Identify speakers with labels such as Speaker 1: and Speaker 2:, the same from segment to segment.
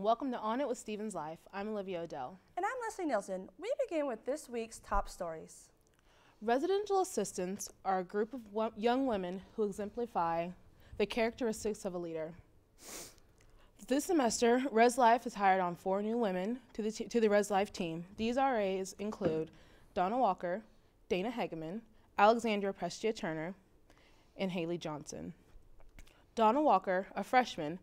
Speaker 1: welcome to On It with Stevens Life. I'm Olivia Odell.
Speaker 2: And I'm Leslie Nielsen. We begin with this week's top stories.
Speaker 1: Residential assistants are a group of young women who exemplify the characteristics of a leader. This semester, Res Life has hired on 4 new women to the Res Life team. These RAs include Donna Walker, Dana Hegeman, Alexandra Prestia-Turner, and Haley Johnson. Donna Walker, a freshman,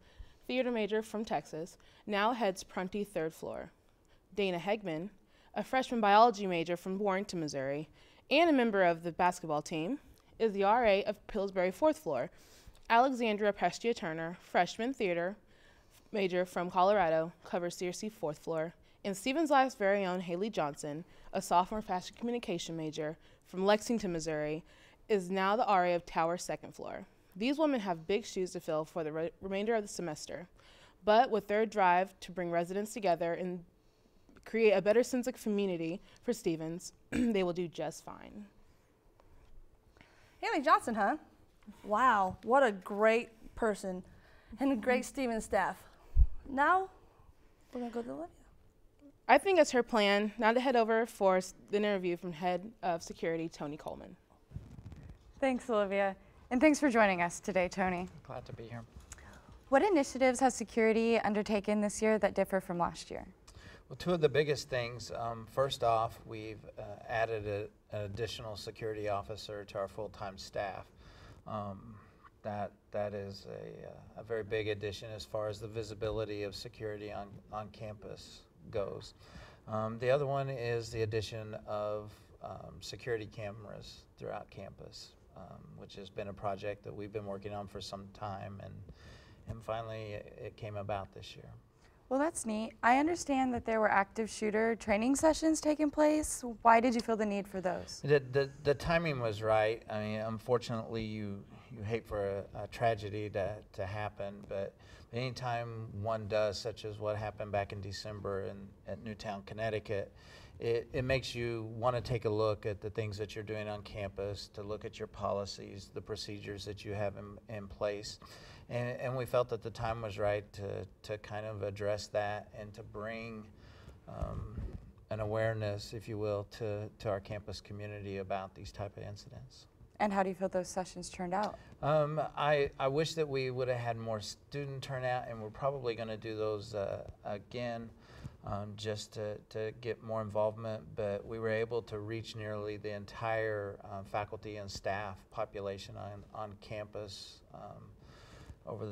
Speaker 1: theater major from Texas, now heads Prunty 3rd floor. Dana Hegman, a freshman biology major from Warrenton, Missouri, and a member of the basketball team, is the RA of Pillsbury 4th floor. Alexandra Prestia-Turner, freshman theater major from Colorado, covers Searcy 4th floor. And Stevens Life's very own Haley Johnson, a sophomore fashion communication major from Lexington, Missouri, is now the RA of Tower 2nd floor. These women have big shoes to fill for the remainder of the semester, but with their drive to bring residents together and create a better sense of community for Stevens, they will do just fine.
Speaker 2: Haley Johnson, huh? Wow, what a great person and a great Stevens staff. Now, we're going to go to Olivia.
Speaker 1: I think it's her plan now to head over for the interview from Head of Security, Tony Coleman.
Speaker 3: Thanks, Olivia. And thanks for joining us today, Tony.
Speaker 4: Glad to be here.
Speaker 3: What initiatives has security undertaken this year that differ from last year?
Speaker 4: Well, 2 of the biggest things. First off, we've added an additional security officer to our full-time staff. That is a very big addition as far as the visibility of security on campus goes. The other one is the addition of security cameras throughout campus, which has been a project that we've been working on for some time, and finally it came about this year.
Speaker 3: Well, that's neat. I understand that there were active shooter training sessions taking place. Why did you feel the need for those?
Speaker 4: The timing was right. I mean, unfortunately, you hate for a tragedy to happen, but anytime one does, such as what happened back in December at Newtown, Connecticut, it makes you want to take a look at the things that you're doing on campus, to look at your policies, the procedures that you have in place. And we felt that the time was right to kind of address that and to bring an awareness, if you will, to our campus community about these type of incidents.
Speaker 3: And how do you feel those sessions turned out?
Speaker 4: I wish that we would have had more student turnout, and we're probably going to do those again. Just to get more involvement, but we were able to reach nearly the entire faculty and staff population on campus over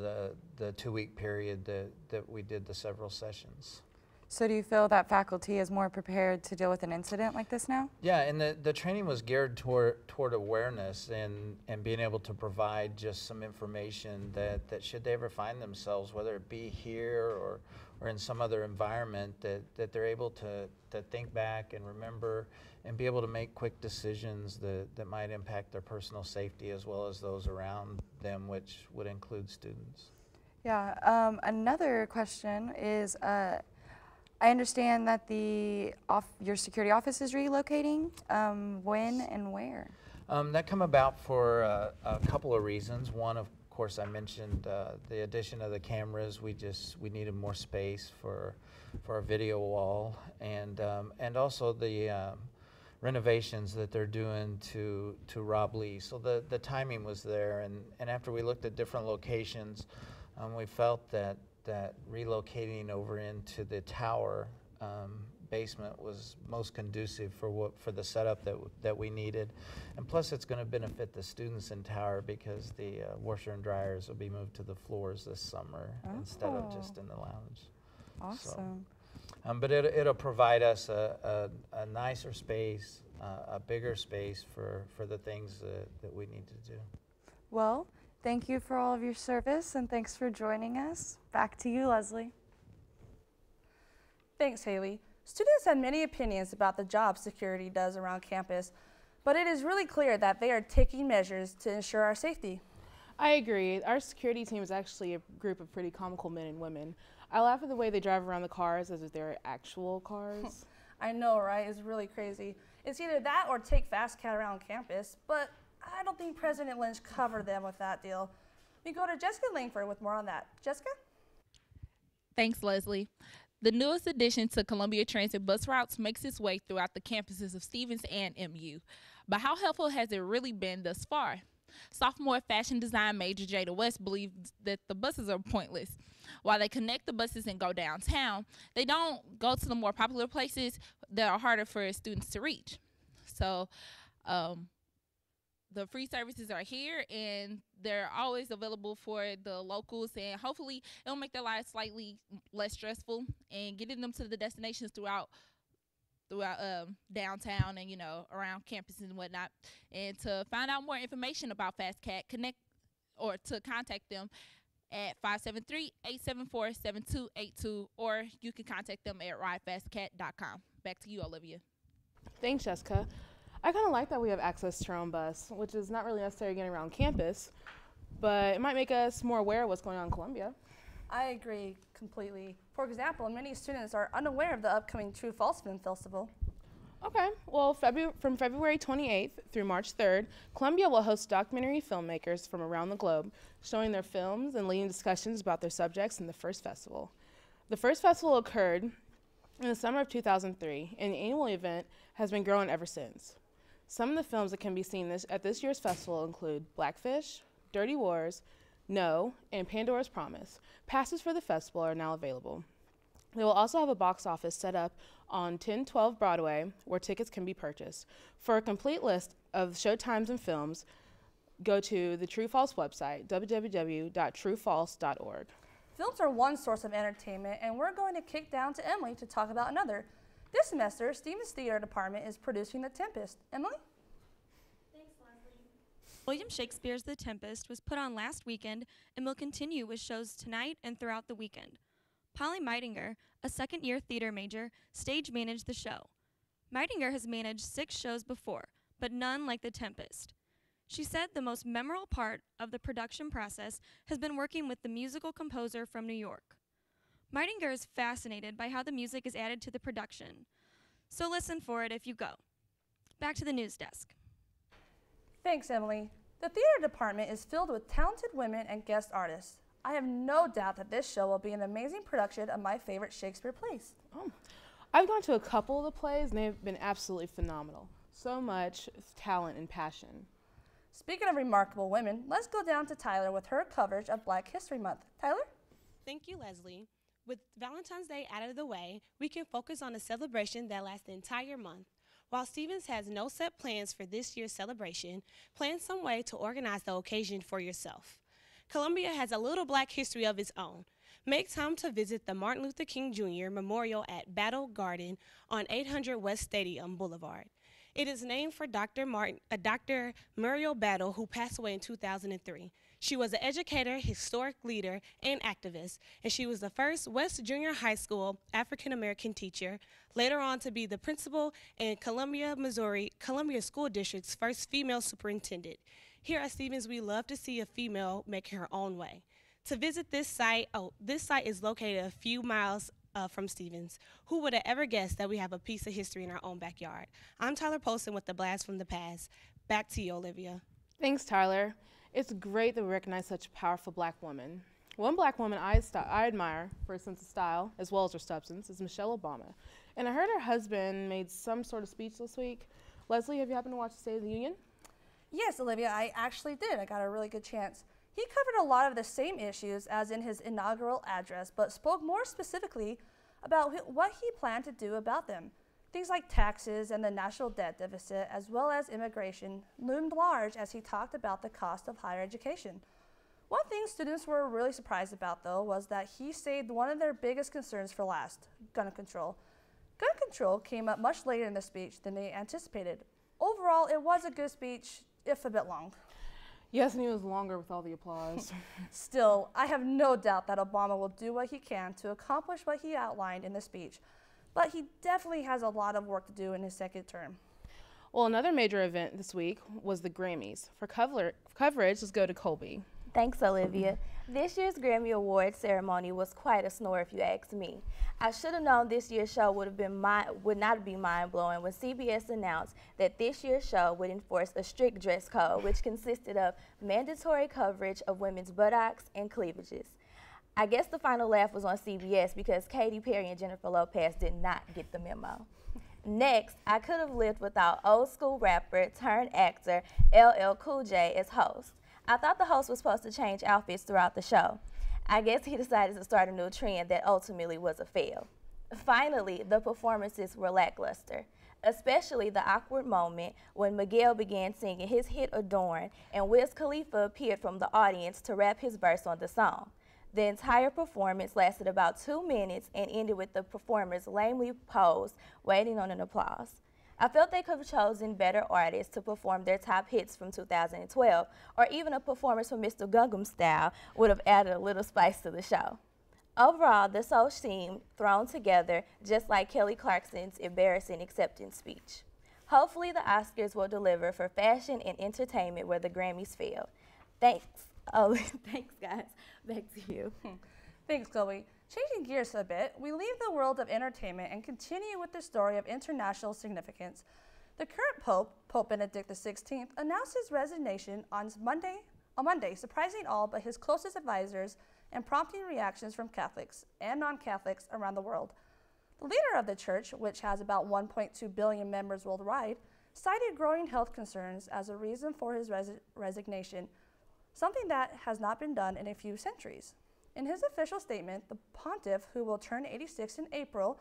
Speaker 4: the 2-week period that we did the several sessions.
Speaker 3: So do you feel that faculty is more prepared to deal with an incident like this now?
Speaker 4: Yeah, and the training was geared toward awareness and being able to provide just some information that should they ever find themselves, whether it be here or in some other environment, that they're able to think back and remember and be able to make quick decisions that might impact their personal safety as well as those around them, which would include students.
Speaker 3: Yeah, another question is, I understand that your security office is relocating. When and where?
Speaker 4: That come about for a couple of reasons. One, of course, I mentioned the addition of the cameras. We needed more space for our video wall, and also the renovations that they're doing to Rob Lee. So the timing was there, and after we looked at different locations, we felt that relocating over into the tower basement was most conducive for the setup that we needed, and plus it's going to benefit the students in tower because the washer and dryers will be moved to the floors this summer instead of just in the lounge.
Speaker 3: Awesome.
Speaker 4: So, but it'll provide us a nicer space, a bigger space for the things that we need to do.
Speaker 3: Well, thank you for all of your service, and thanks for joining us. Back to you, Leslie.
Speaker 2: Thanks, Haley. Students had many opinions about the job security does around campus, but it is really clear that they are taking measures to ensure our safety.
Speaker 1: I agree. Our security team is actually a group of pretty comical men and women. I laugh at the way they drive around the cars as if they're actual cars.
Speaker 2: I know, right? It's really crazy. It's either that or take FastCat around campus, but I don't think President Lynch covered them with that deal. We go to Jessica Langford with more on that. Jessica?
Speaker 5: Thanks, Leslie. The newest addition to Columbia Transit bus routes makes its way throughout the campuses of Stevens and MU. But how helpful has it really been thus far? Sophomore fashion design major Jada West believes that the buses are pointless. While they connect the buses and go downtown, they don't go to the more popular places that are harder for students to reach. So the free services are here, and they're always available for the locals, and hopefully it'll make their lives slightly less stressful and getting them to the destinations throughout downtown and, you know, around campuses and whatnot. And to find out more information about FastCat, connect or to contact them at 573-874-7282, or you can contact them at ridefastcat.com. Back to you, Olivia.
Speaker 1: Thanks, Jessica. I kind of like that we have access to our own bus, which is not really necessary getting around campus, but it might make us more aware of what's going on in Columbia.
Speaker 2: I agree completely. For example, many students are unaware of the upcoming True False Film Festival.
Speaker 1: Okay, well, from February 28th through March 3rd, Columbia will host documentary filmmakers from around the globe, showing their films and leading discussions about their subjects in the first festival. The first festival occurred in the summer of 2003, and the annual event has been growing ever since. Some of the films that can be seen at this year's festival include Blackfish, Dirty Wars, No, and Pandora's Promise. Passes for the festival are now available. They will also have a box office set up on 1012 Broadway where tickets can be purchased. For a complete list of showtimes and films, go to the True False website, www.truefalse.org.
Speaker 2: Films are one source of entertainment, and we're going to kick down to Emily to talk about another. This semester, Stevens Theater Department is producing The Tempest. Emily?
Speaker 6: Thanks, Leslie. William Shakespeare's The Tempest was put on last weekend and will continue with shows tonight and throughout the weekend. Polly Meidinger, a second-year theater major, stage managed the show. Meidinger has managed 6 shows before, but none like The Tempest. She said the most memorable part of the production process has been working with the musical composer from New York. Meidinger is fascinated by how the music is added to the production, so listen for it if you go. Back to the news desk.
Speaker 2: Thanks, Emily. The theater department is filled with talented women and guest artists. I have no doubt that this show will be an amazing production of my favorite Shakespeare plays.
Speaker 1: Oh, I've gone to a couple of the plays, and they've been absolutely phenomenal. So much talent and passion.
Speaker 2: Speaking of remarkable women, let's go down to Tyler with her coverage of Black History Month. Tyler?
Speaker 7: Thank you, Leslie. With Valentine's Day out of the way, we can focus on a celebration that lasts the entire month. While Stevens has no set plans for this year's celebration, plan some way to organize the occasion for yourself. Columbia has a little Black history of its own. Make time to visit the Martin Luther King Jr. Memorial at Battle Garden on 800 West Stadium Boulevard. It is named for Dr. Muriel Battle, who passed away in 2003. She was an educator, historic leader, and activist, and she was the first West Junior High School African-American teacher, later on to be the principal and Columbia, Missouri, Columbia School District's first female superintendent. Here at Stevens, we love to see a female make her own way. To visit this site is located a few miles from Stevens. Who would have ever guessed that we have a piece of history in our own backyard? I'm Tyler Polson with the Blast from the Past. Back to you, Olivia.
Speaker 1: Thanks, Tyler. It's great that we recognize such a powerful Black woman. One Black woman I admire for her sense of style, as well as her substance, is Michelle Obama. And I heard her husband made some sort of speech this week. Leslie, have you happened to watch the State of the Union?
Speaker 2: Yes, Olivia, I actually did. I got a really good chance. He covered a lot of the same issues as in his inaugural address, but spoke more specifically about what he planned to do about them. Things like taxes and the national debt deficit, as well as immigration, loomed large as he talked about the cost of higher education. One thing students were really surprised about, though, was that he saved one of their biggest concerns for last, gun control. Gun control came up much later in the speech than they anticipated. Overall, it was a good speech, if a bit long.
Speaker 1: Yes, and he was longer with all the applause.
Speaker 2: Still, I have no doubt that Obama will do what he can to accomplish what he outlined in the speech, but he definitely has a lot of work to do in his second term.
Speaker 1: Well, another major event this week was the Grammys. For coverage, let's go to Colby.
Speaker 8: Thanks, Olivia. This year's Grammy Awards ceremony was quite a snore, if you ask me. I should have known this year's show would not be mind-blowing when CBS announced that this year's show would enforce a strict dress code, which consisted of mandatory coverage of women's buttocks and cleavages. I guess the final laugh was on CBS because Katy Perry and Jennifer Lopez did not get the memo. Next, I could have lived without old school rapper turned actor LL Cool J as host. I thought the host was supposed to change outfits throughout the show. I guess he decided to start a new trend that ultimately was a fail. Finally, the performances were lackluster, especially the awkward moment when Miguel began singing his hit Adorn and Wiz Khalifa appeared from the audience to rap his verse on the song. The entire performance lasted about 2 minutes and ended with the performers lamely posed, waiting on an applause. I felt they could have chosen better artists to perform their top hits from 2012, or even a performance from Mr. Gangnam Style would have added a little spice to the show. Overall, the show seemed thrown together just like Kelly Clarkson's embarrassing acceptance speech. Hopefully, the Oscars will deliver for fashion and entertainment where the Grammys failed. Thanks. Oh, thanks, guys. Back to you.
Speaker 2: Thanks, Chloe. Changing gears a bit, we leave the world of entertainment and continue with the story of international significance. The current Pope, Pope Benedict XVI, announced his resignation on Monday, surprising all but his closest advisors and prompting reactions from Catholics and non-Catholics around the world. The leader of the church, which has about 1.2 billion members worldwide, cited growing health concerns as a reason for his resignation, something that has not been done in a few centuries. In his official statement, the pontiff, who will turn 86 in April,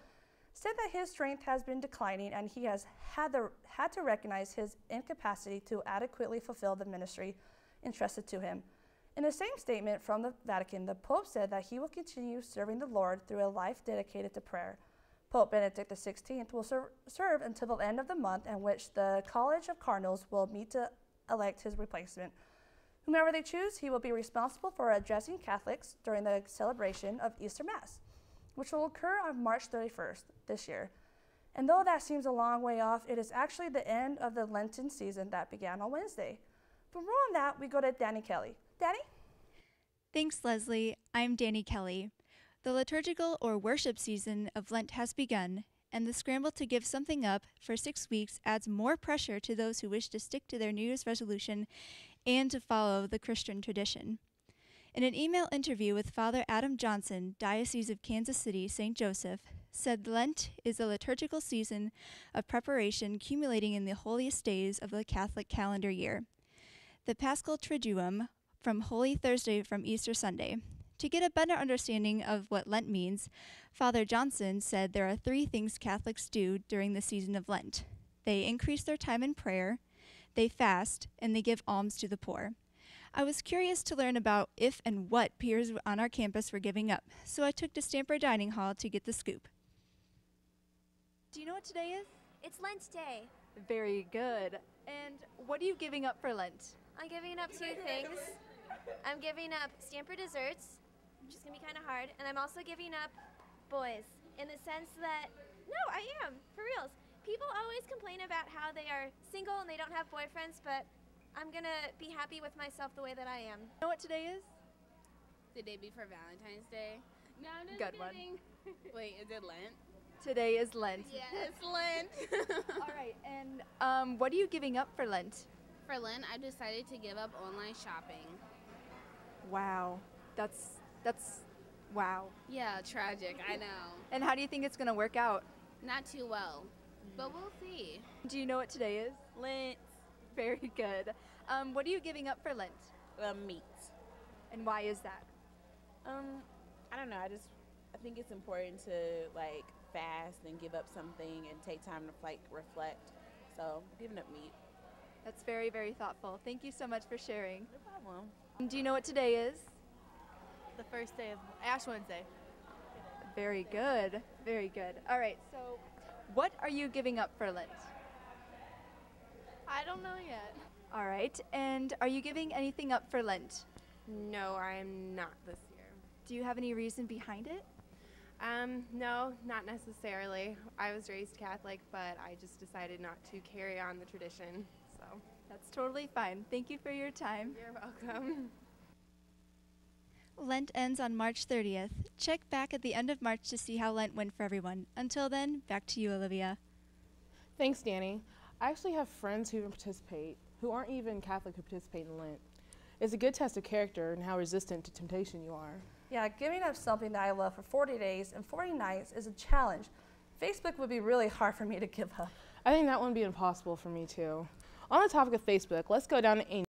Speaker 2: said that his strength has been declining and he has had to recognize his incapacity to adequately fulfill the ministry entrusted to him. In the same statement from the Vatican, the Pope said that he will continue serving the Lord through a life dedicated to prayer. Pope Benedict XVI will serve until the end of the month, in which the College of Cardinals will meet to elect his replacement. Whomever they choose, he will be responsible for addressing Catholics during the celebration of Easter Mass, which will occur on March 31st this year. And though that seems a long way off, it is actually the end of the Lenten season that began on Wednesday. For more on that, we go to Danny Kelly. Danny?
Speaker 9: Thanks, Leslie. I'm Danny Kelly. The liturgical or worship season of Lent has begun, and the scramble to give something up for 6 weeks adds more pressure to those who wish to stick to their New Year's resolution and to follow the Christian tradition. In an email interview with Father Adam Johnson, Diocese of Kansas City, St. Joseph, said Lent is a liturgical season of preparation accumulating in the holiest days of the Catholic calendar year. The Paschal Triduum from Holy Thursday from Easter Sunday. To get a better understanding of what Lent means, Father Johnson said there are 3 things Catholics do during the season of Lent. They increase their time in prayer, they fast, and they give alms to the poor. I was curious to learn about if and what peers on our campus were giving up, so I took to Stamper Dining Hall to get the scoop. Do you know what today is?
Speaker 10: It's Lent Day.
Speaker 9: Very good. And what are you giving up for Lent?
Speaker 10: I'm giving up 2 things. I'm giving up Stamper desserts, which is going to be kind of hard, and I'm also giving up boys, in the sense that, no, I am, for reals. People always complain about how they are single and they don't have boyfriends, but I'm going to be happy with myself the way that I am.
Speaker 9: You know what today is?
Speaker 11: The day before Valentine's Day. No, I'm just
Speaker 9: Good
Speaker 11: kidding. Wait, is it Lent?
Speaker 9: Today is Lent.
Speaker 11: Yes, it's Lent.
Speaker 9: All right, and what are you giving up for Lent?
Speaker 11: For Lent, I've decided to give up online shopping.
Speaker 9: Wow, that's wow.
Speaker 11: Yeah, tragic, I know.
Speaker 9: And how do you think it's going to work out?
Speaker 11: Not too well, but we'll see.
Speaker 9: Do you know what today is?
Speaker 12: Lent.
Speaker 9: Very good. What are you giving up for Lent?
Speaker 12: Meat.
Speaker 9: And why is that?
Speaker 12: I don't know. I think it's important to fast and give up something and take time to reflect. So giving up meat.
Speaker 9: That's very, very thoughtful. Thank you so much for sharing.
Speaker 12: No problem.
Speaker 9: Do you know what today is?
Speaker 13: The first day of Ash Wednesday.
Speaker 9: Very good. Very good. All right. So, what are you giving up for Lent?
Speaker 13: I don't know yet.
Speaker 9: All right. And are you giving anything up for Lent?
Speaker 14: No, I am not this year.
Speaker 9: Do you have any reason behind it?
Speaker 14: No, not necessarily. I was raised Catholic, but I just decided not to carry on the tradition, so.
Speaker 9: That's totally fine. Thank you for your time.
Speaker 14: You're welcome.
Speaker 9: Lent ends on March 30th. Check back at the end of March to see how Lent went for everyone. Until then, back to you, Olivia.
Speaker 1: Thanks, Danny. I actually have friends who aren't even Catholic who participate in Lent. It's a good test of character and how resistant to temptation you are.
Speaker 2: Yeah, giving up something that I love for 40 days and 40 nights is a challenge. Facebook would be really hard for me to give up.
Speaker 1: I think that would be impossible for me too. On the topic of Facebook, let's go down to